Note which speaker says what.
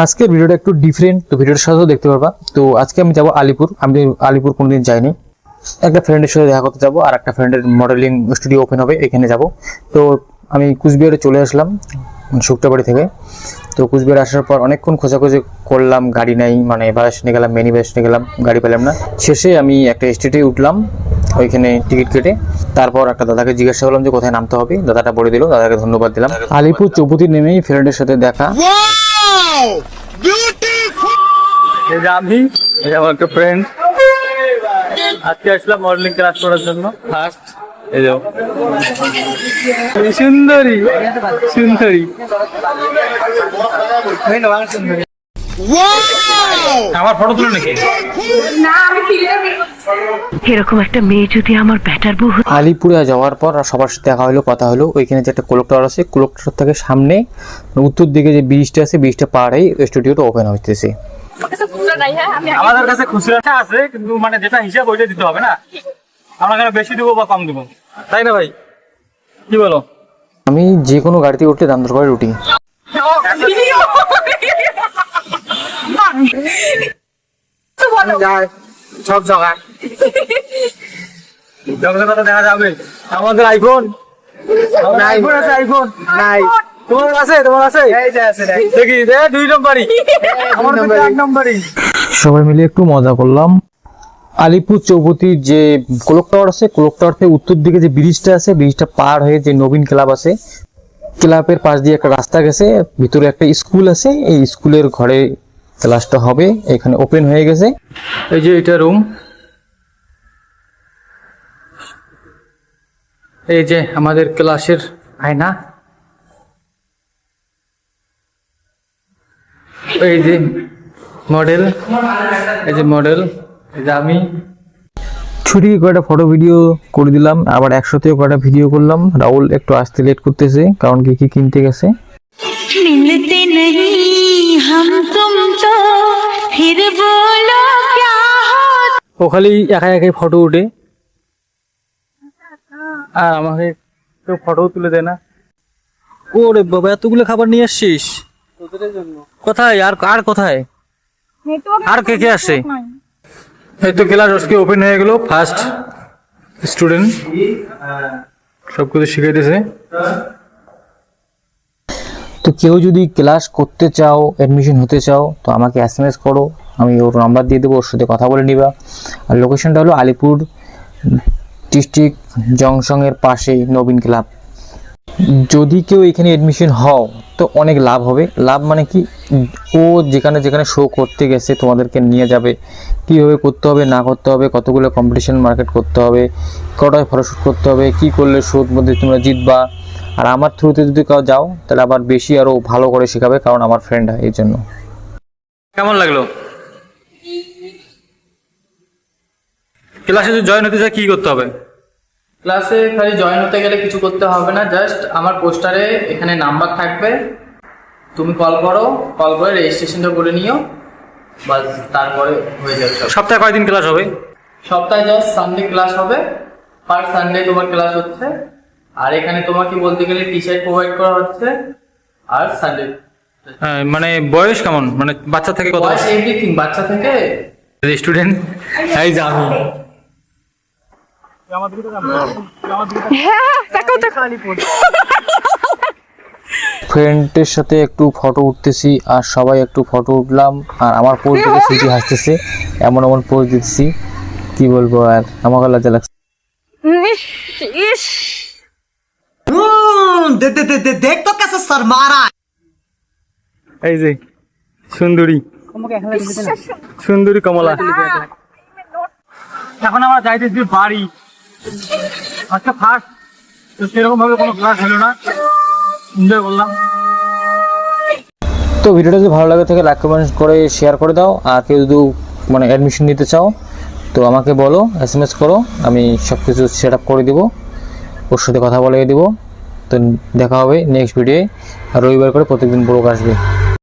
Speaker 1: আজকের ভিডিওটা একটু ডিফারেন্ট, তো ভিডিওটার সাথেও দেখতে পারবা। তো আজকে আমি যাব আলিপুর। আমি আলিপুর কোনোদিন যাইনি। একটা ফ্রেন্ডের সাথে দেখা করতে যাব, আর একটা ফ্রেন্ডের মডেলিং স্টুডিও ওপেন হবে, এখানে যাব। তো আমি কুচবিহারে চলে আসলাম শুক্তাবাড়ি থেকে। তো কুচবিহারে আসার পর অনেকক্ষণ খোঁজাখুঁজি করলাম, গাড়ি নাই, মানে বাস নিয়ে গেলাম, মিনি বাস নিয়ে গেলাম, গাড়ি পেলাম না। শেষে আমি একটা স্টেটে উঠলাম, ওইখানে টিকিট কেটে। তারপর একটা দাদাকে জিজ্ঞাসা করলাম যে কোথায় নামতে হবে, দাদাটা বলে দিল, দাদাকে ধন্যবাদ দিলাম। আলিপুর চৌপতি নেমেই ফ্রেন্ডের সাথে দেখা।
Speaker 2: আমি আমার একটা ফ্রেন্ড আজকে আসলাম মডেলিং ক্লাস করার জন্য। ফার্স্ট এই যাও সুন্দরী সুন্দরী আমার ফটো তুলে নাকি
Speaker 3: এরকম একটা মেয়ে যদি আমার ব্যাটার বউ।
Speaker 1: আলিপুরে যাওয়ার পর সবার সাথে দেখা হলো, কথা হলো। ওইখানে যে একটা কোলেক্টর আছে, কোলেক্টর থেকে সামনে উত্তর দিকে যে ব্রিজটা আছে, ব্রিজটা পার হয়ে স্টুডিওটা ওপেন হইতেছে।
Speaker 2: আমাদের কাছে খুচরা আছে, কিন্তু মানে যেটা হিসাব ওইটা দিতে হবে না। আমরা এখানে বেশি দেবো বা কম দেবো, তাই না ভাই? কি বলো?
Speaker 1: আমি যে কোনো গাড়িতে উঠলে দাম দর করে উঠি।
Speaker 2: সব জায়গায় কথা দেখা যাবে। আমাদের আইফোন আইফোন আছে, আইফোন নাই। তোমার আছে? তোমার আছে? দেখি 2 নম্বরই, আমার 8 নম্বরই।
Speaker 1: সবাই মিলে একটু মজা করলাম। আলিপুর চৌপতির যে ক্লক টাওয়ার আছে, ক্লক টাওয়ার থেকে উত্তর দিকে যে ব্রিজটা আছে, ব্রিজটা পার হয়ে যে নবীন ক্লাব আছে, ক্লাবের পাশ দিয়ে একটা রাস্তা গেছে, ভিতরে একটা স্কুল আছে। এই স্কুলের ঘরে ক্লাসটা হবে, এখানে ওপেন হয়ে গেছে।
Speaker 2: এই যে এটা রুম, এই যে আমাদের ক্লাসের আয়না, এই যে মডেল, এই যে মডেল, এই যে আমি।
Speaker 1: ছুটি কয়েকটা ফটো ভিডিও করে দিলাম, আবার একসাথেও কয়েকটা ভিডিও করলাম। রাহুল একটু আসতে লেট করতেছে, কারণ কি কি কিনতে গেছে।
Speaker 3: মিলতে नहीं हम तुम तो फिर बोलो क्या हो।
Speaker 2: ও খালি একাই একাই ফটো উঠে, আর আমাকে কেউ ফটো তুলে দেয় না। ওরে বাবা, এতগুলো খাবার নিয়ে আসছিস কোথায়? আর আর কোথায়? আর কে কে আসছে? এই তো ক্লাস আজকে ওপেন হয়ে গেল। ফার্স্ট স্টুডেন্ট সবকিছু শিখাইতেছে।
Speaker 1: তো কেউ যদি ক্লাস করতে চাও, অ্যাডমিশন হতে চাও, তো আমাকে SMS করো, আমি ওর নাম্বার দিয়ে দেবো, ওর সাথে কথা বলে নিবা। আর লোকেশনটা হলো আলিপুর ডিস্ট্রিক্ট জংশনের পাশেই নবীন ক্লাব। যদি কেউ এখানে অ্যাডমিশন হও তো অনেক লাভ হবে। লাভ মানে কি, ও যেখানে যেখানে শো করতে গেছে তোমাদেরকে নিয়ে যাবে, কীভাবে করতে হবে না করতে হবে, কতগুলো কম্পিটিশন মার্কেট করতে হবে, কটায় ফটোশ্যুট করতে হবে, কি করলে শোর মধ্যে তোমরা জিতবা। আর আমার থ্রুতে যদি কেউ যাও তাহলে আবার বেশি আরও ভালো করে শেখাবে, কারণ আমার ফ্রেন্ড হয় এই জন্য।
Speaker 2: কেমন লাগলো? ক্লাসে যদি জয়েন হতে চাই কি করতে হবে?
Speaker 4: ক্লাসে খালি জয়েন হতে গেলে কিছু করতে হবে না, জাস্ট আমার পোস্টারে এখানে নাম্বার থাকবে, তুমি কল করো, কল করে রেজিস্ট্রেশনটা করে নিও, বাস তারপরে হয়ে যাবে সব।
Speaker 2: সপ্তাহে কয়দিন ক্লাস হবে?
Speaker 4: সপ্তাহে জাস্ট সানডে ক্লাস হবে, পার সানডে তোমার ক্লাস হচ্ছে। আর এখানে তোমাকে বলতে গেলে টি শার্ট প্রোভাইড করা হচ্ছে, আর সানডে
Speaker 2: মানে বয়স কেমন, মানে বাচ্চা থেকে কত?
Speaker 4: বয়স এভরিথিং, বাচ্চা থেকে
Speaker 2: স্টুডেন্ট। এই যে আমি
Speaker 1: ফ্রেন্ডের সাথে একটু ফটো উঠতেছি, আর সবাই একটু ফটো উঠলাম। আর আমার পোজ দেখে সিটি হাসতেছে, এমন এমন পোজ দিতেছি, কি বলবো আর, আমাকে লজ্জা লাগছে।
Speaker 5: देख तो कैसे शर्मा रहा है।
Speaker 2: এই যে সুন্দরী সুন্দরী কমলা। এখন আমরা যাইতেছি বাড়ি। আজকে ফার্স্ট, তো সেরকম ভাবে কোনো ক্লাস হলো না, এনজয় করলাম।
Speaker 1: তো ভিডিওটা যদি ভালো লাগে থাকে লাইক কমেন্ট করে শেয়ার করে দাও। আর কেউ যদি মানে অ্যাডমিশন নিতে চাও তো আমাকে বলো, SMS করো, আমি সব কিছু সেট আপ করে দেবো, ওর সাথে কথা বলে দেবো। তো দেখা হবে নেক্সট ভিডিওয়ে। আর রবিবার করে প্রত্যেকদিন ব্লগ আসবে।